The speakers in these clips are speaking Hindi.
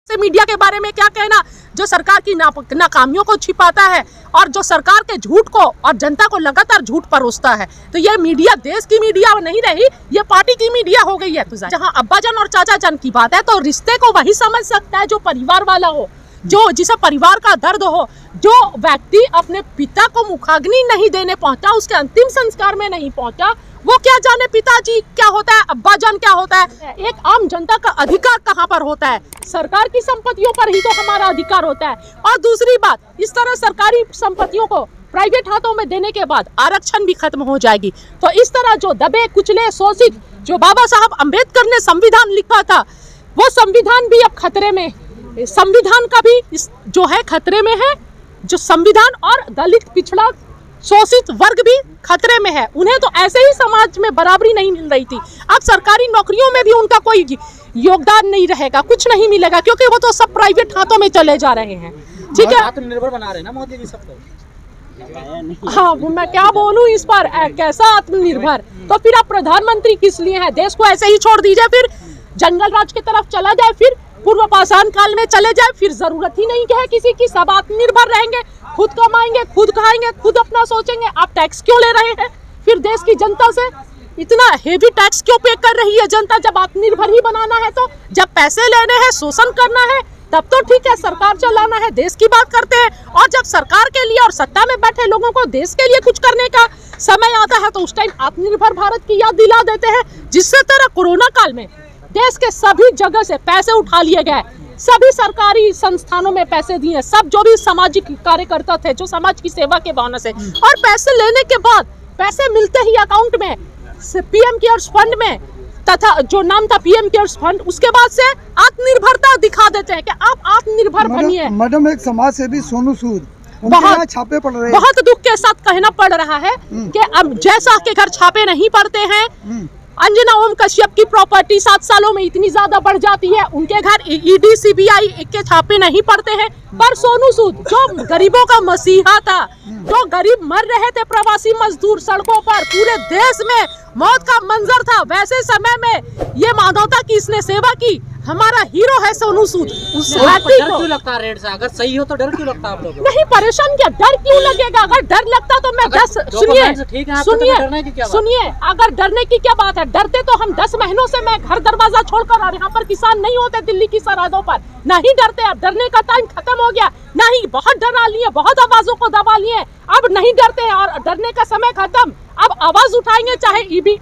से मीडिया के बारे में क्या कहना, जो सरकार की नाकामियों को छिपाता है और जो सरकार के झूठ को और जनता को लगातार झूठ परोसता है। तो ये मीडिया देश की मीडिया नहीं रही, ये पार्टी की मीडिया हो गई है। जहाँ अब्बाजान और चाचाजान की बात है तो रिश्ते को वही समझ सकता है जो परिवार वाला हो, जो जिसे परिवार का दर्द हो। जो व्यक्ति अपने पिता को मुखाग्नि नहीं देने पहुंचा, उसके अंतिम संस्कार में नहीं पहुंचा, वो क्या जाने पिताजी क्या होता है, अब्बाजान क्या होता है। एक आम जनता का अधिकार कहाँ पर होता है? सरकार की संपत्तियों पर ही तो हमारा अधिकार होता है। और दूसरी बात, इस तरह सरकारी संपत्तियों को प्राइवेट हाथों में देने के बाद आरक्षण भी खत्म हो जाएगी। तो इस तरह जो दबे कुचले शोषित, जो बाबा साहब अम्बेडकर ने संविधान लिखा था, वो संविधान भी अब खतरे में, संविधान का भी जो है खतरे में है। जो संविधान और दलित पिछड़ा शोषित वर्ग भी खतरे में है। उन्हें तो ऐसे ही समाज में बराबरी नहीं मिल रही थी, अब सरकारी नौकरियों में भी उनका कोई योगदान नहीं रहेगा, कुछ नहीं मिलेगा, क्योंकि वो तो सब प्राइवेट हाथों में चले जा रहे हैं। ठीक है, आत्मनिर्भर बना रहे हैं ना मोदी जी सबको। हाँ, मैं क्या बोलूं इस पर, कैसा आत्मनिर्भर? तो फिर आप प्रधानमंत्री किस लिए हैं? देश को ऐसे ही छोड़ दीजिए, फिर जंगल राज की तरफ चला जाए, फिर पूर्व पाषाण काल में चले जाए, फिर जरूरत ही नहीं है किसी की, सब आत्मनिर्भर रहेंगे, खुद कमाएंगे, खुद खाएंगे, खुद अपना सोचेंगे। आप टैक्स क्यों ले रहे हैं फिर देश की जनता से? इतना हेवी टैक्स क्यों पे कर रही है जनता? जब आत्मनिर्भर ही बनाना है, तो जब पैसे लेने हैं, शोषण करना है, तब तो ठीक है, सरकार चलाना है, देश की बात करते हैं। और जब सरकार के लिए और सत्ता में बैठे लोगों को देश के लिए कुछ करने का समय आता है, तो उस टाइम आत्मनिर्भर भारत की याद दिला देते हैं। जिससे तरह कोरोना काल में देश के सभी जगह से पैसे उठा लिए गए, सभी सरकारी संस्थानों में पैसे दिए, सब जो भी सामाजिक कार्यकर्ता थे जो समाज की सेवा के भावना से, और पैसे लेने के बाद पैसे मिलते ही अकाउंट में पीएम केयर्स फंड में, तथा जो नाम था पीएम केयर्स फंड, उसके बाद से आत्मनिर्भरता दिखा देते हैं कि आप आत्मनिर्भर बनिए। मैडम, एक समाज सेवी सोनू सूद बहुत छापे पड़ रहे हैं। बहुत दुख के साथ कहना पड़ रहा है कि अब जैसा के घर छापे नहीं पड़ते हैं, अंजना ओम कश्यप की प्रॉपर्टी 7 सालों में इतनी ज्यादा बढ़ जाती है, उनके घर ईडी सीबीआई के छापे नहीं पड़ते हैं। पर सोनू सूद जो गरीबों का मसीहा था, जो गरीब मर रहे थे, प्रवासी मजदूर सड़कों पर, पूरे देश में मौत का मंजर था, वैसे समय में ये मानवता की इसने सेवा की। हमारा हीरो है सोनू सूद। उस डर क्यों लगता है रेड से? अगर सही हो तो डर क्यों लगता है आप लोगों को? नहीं, परेशान क्या, डर क्यों लगेगा? अगर डर लगता तो मैं 10 सुनिए, अगर डरने की क्या बात है? डरते तो हम 10 महीनों से मैं घर दरवाजा छोड़कर, और यहाँ पर किसान नहीं होते दिल्ली की सरहदों पर, नहीं डरते। अब डरने का टाइम खत्म हो गया, नहीं, बहुत डरा लिए, बहुत आवाजों को दबा लिए, अब नहीं डरते हैं और डरने का समय खत्म। अब आवाज उठाएंगे, चाहे ईडी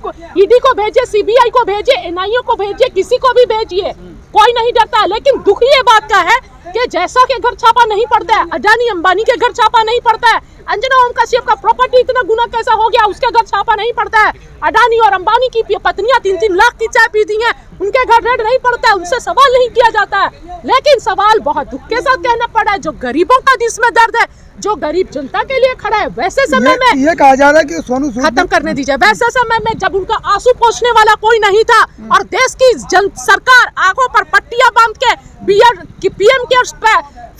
को भेजिए, सीबीआई को भेजिए, एनआईए को भेजिए, किसी को भी भेजिए, कोई नहीं डरता। लेकिन दुख ये बात का है कि जैसा के घर छापा नहीं पड़ता है, अडानी अंबानी के घर छापा नहीं पड़ता है, अंजना ओम कश्यप का प्रॉपर्टी इतना गुना कैसा हो गया, उसके घर छापा नहीं पड़ता है, अडानी और अंबानी की पत्नियां 3-3 लाख की चाय पीती हैं, उनके घर रेड नहीं पड़ता है, उनसे सवाल नहीं किया जाता है। लेकिन सवाल बहुत दुख के साथ कहना पड़ा है, जो गरीबों का जिसमें दर्द है, जो गरीब जनता के लिए खड़ा है, वैसे समय में ये कहा जा रहा है कि सोनू सूद खत्म करने दीजिए। वैसे समय में जब उनका आंसू पोंछने वाला कोई नहीं था और देश की सरकार आंखों पर पट्टियां बांध के पीएम केयर्स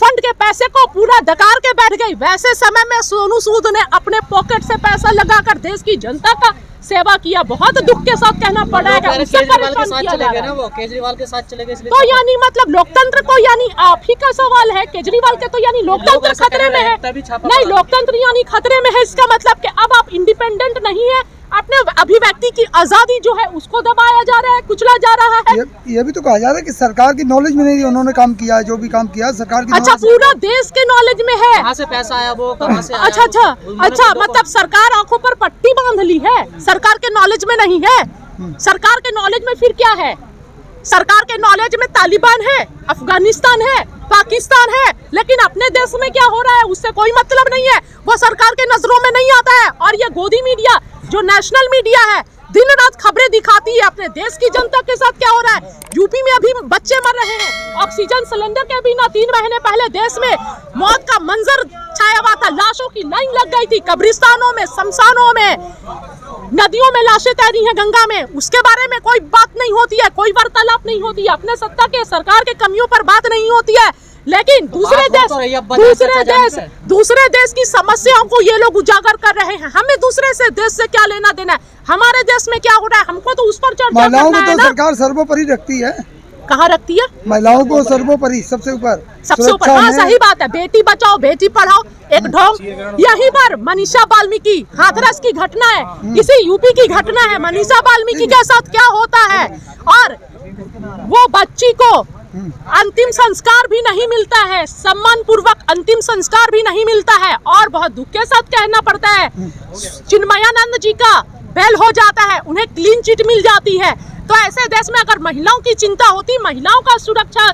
फंड के पैसे को पूरा डकार के बैठ गई, वैसे समय में सोनू सूद ने अपने पॉकेट से पैसा लगाकर देश की जनता का सेवा किया। बहुत दुख के साथ कहना पड़ेगा, केजरीवाल के साथ चले गए ना, वो केजरीवाल के साथ चले गए, तो यानी मतलब लोकतंत्र को, यानी आप ही का सवाल है, केजरीवाल के तो यानी लोकतंत्र खतरे में है। नहीं, लोकतंत्र यानी खतरे में है, इसका मतलब कि अब आप इंडिपेंडेंट नहीं है, अपने अभिव्यक्ति की आजादी जो है उसको दबाया जा रहा है, कुचला जा रहा है। ये भी तो कहा जा रहा है कि सरकार की नॉलेज में नहीं, उन्होंने काम किया है, जो भी काम किया सरकार की। अच्छा, पूरा देश के नॉलेज में है, कहाँ से पैसा आया, वो कहाँ से आया? अच्छा, मतलब सरकार आंखों पर पट्टी बांध ली है, सरकार के नॉलेज में नहीं है। सरकार के नॉलेज में फिर क्या है? सरकार के नॉलेज में तालिबान है, अफगानिस्तान है, पाकिस्तान है, लेकिन अपने देश में क्या हो रहा है उससे कोई मतलब नहीं है, वो सरकार के नजरों में नहीं आता है। और ये गोदी मीडिया जो नेशनल मीडिया है, दिन रात खबरें दिखाती है अपने देश की जनता के साथ क्या हो रहा है। यूपी में अभी बच्चे मर रहे हैं, ऑक्सीजन सिलेंडर के बिना 3 महीने पहले देश में मौत का मंजर छाया हुआ था, लाशों की लाइन लग गई थी, कब्रिस्तानों में, शमशानों में, नदियों में लाशें तैरी हैं, गंगा में, उसके बारे में कोई बात नहीं होती है, कोई वार्तालाप नहीं होती है, अपने सत्ता के सरकार के कमियों पर बात नहीं होती है। लेकिन दूसरे देश की समस्याओं को ये लोग उजागर कर रहे हैं। हमें दूसरे से देश से क्या लेना देना है? हमारे देश में क्या हो रहा है हमको तो उस पर चर्चा करना है ना। सरकार सर्वोपरि रखती है। कहाँ रखती है? महिलाओं को सर्वोपरि सबसे ऊपर, सबसे ऊपर। हाँ सही बात है, बेटी बचाओ बेटी पढ़ाओ एक ढोंग। यहीं पर मनीषा वाल्मीकि हाथरस की घटना है, किसी यूपी की घटना है, मनीषा वाल्मीकि के साथ क्या होता है, और वो बच्ची को अंतिम संस्कार भी नहीं मिलता है, सम्मान पूर्वक अंतिम संस्कार भी नहीं मिलता है, और बहुत दुख के साथ कहना पड़ता है चिन्मयानंद जी का बेल हो जाता है, उन्हें क्लीन चिट मिल जाती है। तो ऐसे देश में अगर महिलाओं की चिंता होती, महिलाओं का सुरक्षा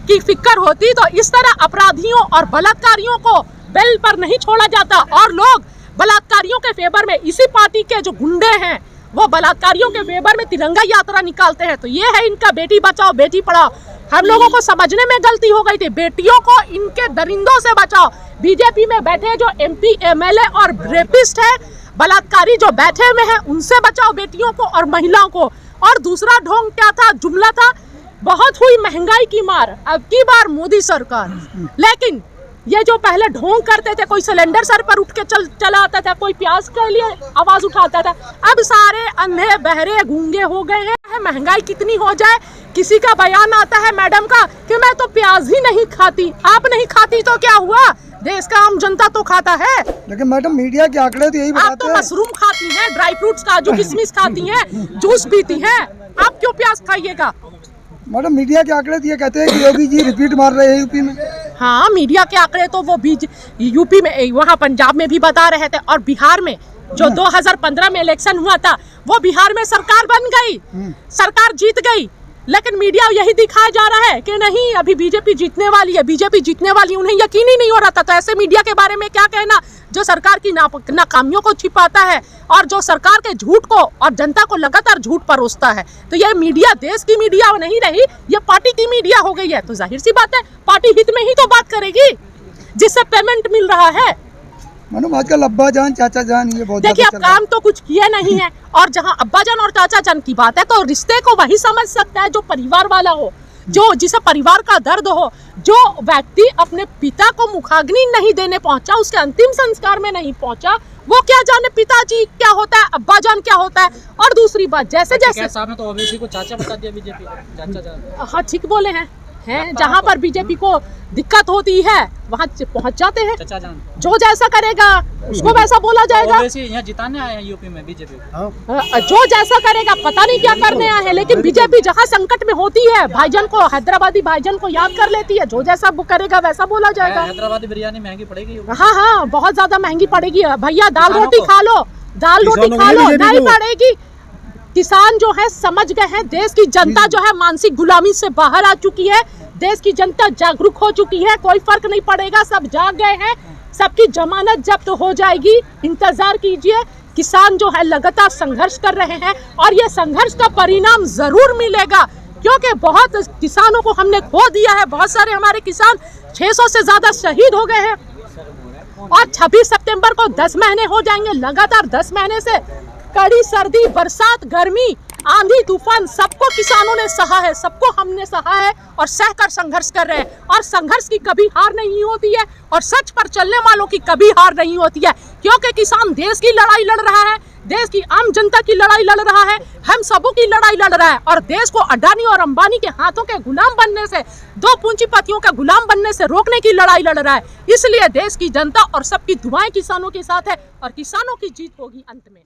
की फिक्र होती, तो इस तरह अपराधियों और बलात्कारियों को बेल पर नहीं छोड़ा जाता, और लोग बलात्कारियों के फेवर में, इसी पार्टी के जो गुंडे हैं वो बलात्कारियों के फेवर में तिरंगा यात्रा निकालते हैं। तो ये है इनका बेटी बचाओ बेटी पढ़ाओ। हम लोगों को समझने में गलती हो गई थी, बेटियों को इनके दरिंदों से बचाओ। बीजेपी में बैठे जो MP MLA और रेपिस्ट है, बलात्कारी जो बैठे हुए हैं, उनसे बचाओ बेटियों को और महिलाओं को। और दूसरा ढोंग क्या था, जुमला था, बहुत हुई महंगाई की मार, अब की बार मोदी सरकार। लेकिन ये जो पहले ढोंग करते थे, कोई सिलेंडर सर पर उठ के चला आता था, कोई प्याज के लिए आवाज उठाता था, अब सारे अंधे बहरे गूंगे हो गए हैं। महंगाई कितनी हो जाए, किसी का बयान आता है मैडम का कि मैं तो प्याज ही नहीं खाती। आप नहीं खाती तो क्या हुआ, देश का आम जनता तो खाता है। लेकिन मैडम मीडिया के आंकड़े तो यही आप बताते तो हैं। मशरूम खाती हैं, ड्राई फ्रूट्स का जो किशमिश खाती हैं, जूस पीती हैं, आप क्यों प्याज खाइएगा? मैडम मीडिया के आंकड़े तो ये कहते हैं कि योगी जी रिपीट मार रहे हैं यूपी में। हाँ, मीडिया के आंकड़े तो वो यूपी में, वहाँ पंजाब में भी बता रहे थे, और बिहार में जो 2015 में इलेक्शन हुआ था, वो बिहार में सरकार बन गई, सरकार जीत गई। लेकिन मीडिया यही दिखाया जा रहा है कि नहीं, अभी बीजेपी जीतने वाली है, बीजेपी जीतने वाली है, उन्हें यकीन ही नहीं हो रहा था। तो ऐसे मीडिया के बारे में क्या कहना, जो सरकार की नाकामियों को छिपाता है और जो सरकार के झूठ को और जनता को लगातार झूठ परोसता है। तो ये मीडिया देश की मीडिया नहीं रही, ये पार्टी की मीडिया हो गई है। तो जाहिर सी बात है, पार्टी हित में ही तो बात करेगी, जिससे पेमेंट मिल रहा है। मैडम आजकल अब्बा जान चाचा जान ये बहुत देखिए, अब काम तो कुछ किए नहीं है, और जहाँ अब्बा जान और चाचा जान की बात है, तो रिश्ते को वही समझ सकता है जो परिवार वाला हो, जो जिसे परिवार का दर्द हो। जो व्यक्ति अपने पिता को मुखाग्नि नहीं देने पहुंचा, उसके अंतिम संस्कार में नहीं पहुंचा, वो क्या जाने पिताजी क्या होता है, अब्बा जान क्या होता है। और दूसरी बात, जैसे जैसे साहब ने तो ओबीसी को चाचा बता दिया, बीजेपी चाचा जान। हाँ ठीक बोले हैं जहाँ पर बीजेपी को दिक्कत होती है वहाँ पहुँच जाते हैं। चाचा जान जो जैसा करेगा उसको वैसा बोला जाएगा। यहाँ जिताने आए हैं यूपी में बीजेपी, जो जैसा करेगा पता नहीं क्या करने आए हैं, लेकिन बीजेपी जहाँ संकट में होती है, भाईजान को, हैदराबादी भाईजान को याद कर लेती है, जो जैसा करेगा वैसा बोला जाएगा। हैदराबादी बिरयानी महंगी पड़ेगी। हाँ हाँ, बहुत ज्यादा महंगी पड़ेगी भैया, दाल रोटी खा लो, दाल रोटी खा लो, नहीं पड़ेगी। किसान जो है समझ गए हैं, देश की जनता जो है मानसिक गुलामी से बाहर आ चुकी है, देश की जनता जागरूक हो चुकी है, कोई फर्क नहीं पड़ेगा, सब जाग गए हैं, सबकी जमानत जब्त हो जाएगी, इंतजार कीजिए। किसान जो है लगातार संघर्ष कर रहे हैं, और ये संघर्ष का परिणाम जरूर मिलेगा, क्योंकि बहुत किसानों को हमने खो दिया है, बहुत सारे हमारे किसान 600 से ज्यादा शहीद हो गए हैं, और 26 सितंबर को 10 महीने हो जाएंगे, लगातार 10 महीने से कड़ी सर्दी, बरसात, गर्मी, आंधी, तूफान, सबको किसानों ने सहा है, सबको हमने सहा है, और सहकर संघर्ष कर रहे हैं। और संघर्ष की कभी हार नहीं होती है, और सच पर चलने वालों की कभी हार नहीं होती है, क्योंकि किसान देश की लड़ाई लड़ रहा है, देश की आम जनता की लड़ाई लड़ रहा है, हम सबों की लड़ाई लड़ रहा है, और देश को अडानी और अंबानी के हाथों के गुलाम बनने से, दो पूंजीपतियों के गुलाम बनने से रोकने की लड़ाई लड़ रहा है। इसलिए देश की जनता और सबकी दुआएं किसानों के साथ है, और किसानों की जीत होगी अंत में।